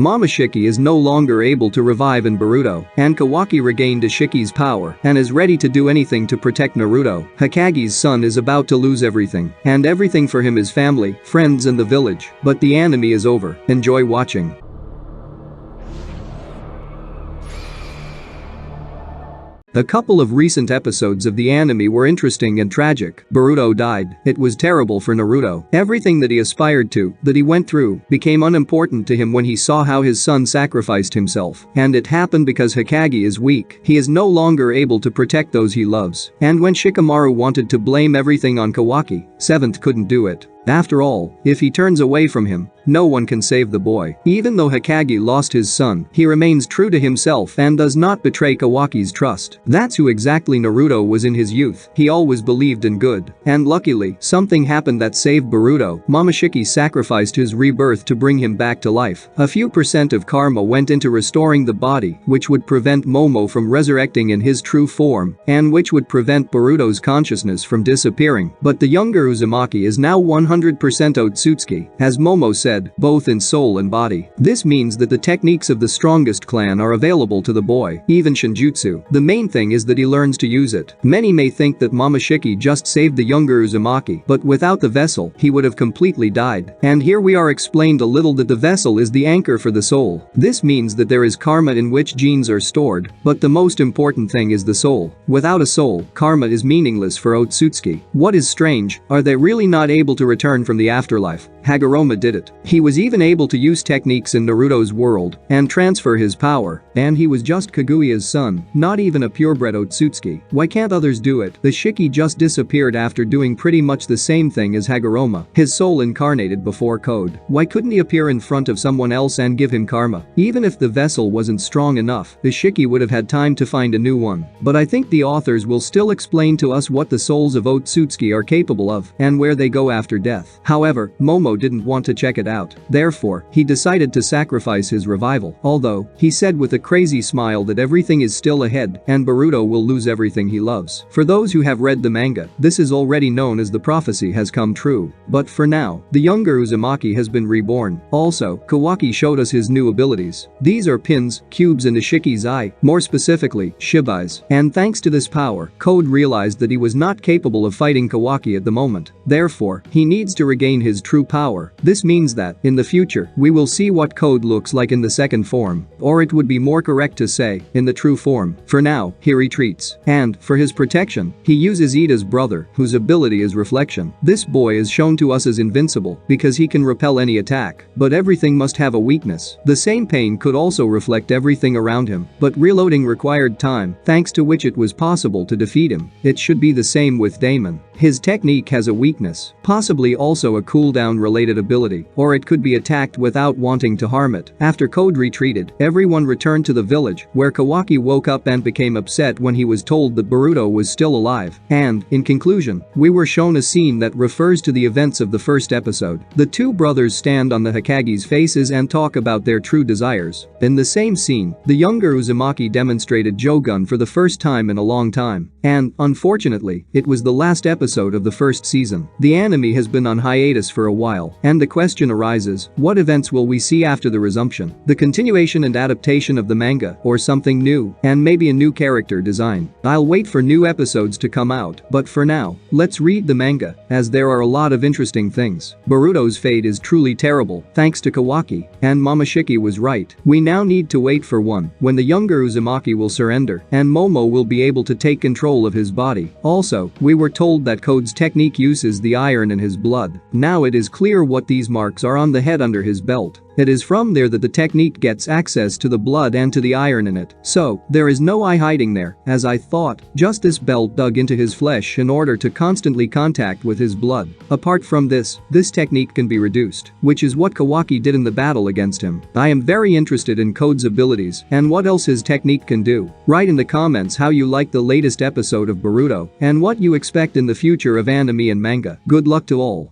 Momoshiki is no longer able to revive in Boruto, and Kawaki regained Ishiki's power and is ready to do anything to protect Naruto. Hokage's son is about to lose everything, and everything for him is family, friends and the village. But the anime is over. Enjoy watching. A couple of recent episodes of the anime were interesting and tragic. Boruto died. It was terrible for Naruto. Everything that he aspired to, that he went through, became unimportant to him when he saw how his son sacrificed himself. And it happened because Hokage is weak. He is no longer able to protect those he loves. And when Shikamaru wanted to blame everything on Kawaki, 7th couldn't do it. After all, if he turns away from him, no one can save the boy. Even though Hokage lost his son, he remains true to himself and does not betray Kawaki's trust. That's who exactly Naruto was in his youth. He always believed in good. And luckily, something happened that saved Boruto. Momoshiki sacrificed his rebirth to bring him back to life. A few percent of karma went into restoring the body, which would prevent Momo from resurrecting in his true form, and which would prevent Boruto's consciousness from disappearing. But the younger Uzumaki is now 100% Otsutsuki, as Momo said, both in soul and body. This means that the techniques of the strongest clan are available to the boy, even Shinjutsu. The main thing is that he learns to use it. Many may think that Momoshiki just saved the younger Uzumaki, but without the vessel, he would have completely died. And here we are explained a little that the vessel is the anchor for the soul. This means that there is karma in which genes are stored, but the most important thing is the soul. Without a soul, karma is meaningless for Otsutsuki. What is strange, are they really not able to return from the afterlife? Hagoromo did it. He was even able to use techniques in Naruto's world and transfer his power, and he was just Kaguya's son, not even a purebred Otsutsuki. Why can't others do it? The Shiki just disappeared after doing pretty much the same thing as Hagoromo. His soul incarnated before Code. Why couldn't he appear in front of someone else and give him karma? Even if the vessel wasn't strong enough, the Shiki would have had time to find a new one. But I think the authors will still explain to us what the souls of Otsutsuki are capable of and where they go after death. However, Momo didn't want to check it out. Therefore, he decided to sacrifice his revival. Although, he said with a crazy smile that everything is still ahead and Boruto will lose everything he loves. For those who have read the manga, this is already known as the prophecy has come true. But for now, the younger Uzumaki has been reborn. Also, Kawaki showed us his new abilities. These are pins, cubes and Ishiki's eye, more specifically, Shibai's. And thanks to this power, Code realized that he was not capable of fighting Kawaki at the moment. Therefore, he needs to regain his true power. This means that, in the future, we will see what Code looks like in the second form. Or it would be more correct to say, in the true form. For now, he retreats. And, for his protection, he uses Ida's brother, whose ability is reflection. This boy is shown to us as invincible because he can repel any attack. But everything must have a weakness. The same pain could also reflect everything around him. But reloading required time, thanks to which it was possible to defeat him. It should be the same with Damon. His technique has a weakness, possibly also a cooldown related ability, or it could be attacked without wanting to harm it. After Code retreated, everyone returned to the village, where Kawaki woke up and became upset when he was told that Boruto was still alive. And, in conclusion, we were shown a scene that refers to the events of the first episode. The two brothers stand on the Hokage's faces and talk about their true desires. In the same scene, the younger Uzumaki demonstrated Jogun for the first time in a long time. And, unfortunately, it was the last episode of the first season. The anime has been on hiatus for a while, and the question arises, what events will we see after the resumption? The continuation and adaptation of the manga, or something new, and maybe a new character design. I'll wait for new episodes to come out, but for now, let's read the manga, as there are a lot of interesting things. Boruto's fate is truly terrible, thanks to Kawaki, and Momoshiki was right. We now need to wait for when the younger Uzumaki will surrender, and Momo will be able to take control of his body. Also, we were told that Code's technique uses the iron in his blood. Now it is clear what these marks are on the head under his belt. It is from there that the technique gets access to the blood and to the iron in it. So, there is no eye hiding there, as I thought, just this belt dug into his flesh in order to constantly contact with his blood. Apart from this technique can be reduced, which is what Kawaki did in the battle against him. I am very interested in Code's abilities and what else his technique can do. Write in the comments how you like the latest episode of Boruto and what you expect in the future of anime and manga. Good luck to all.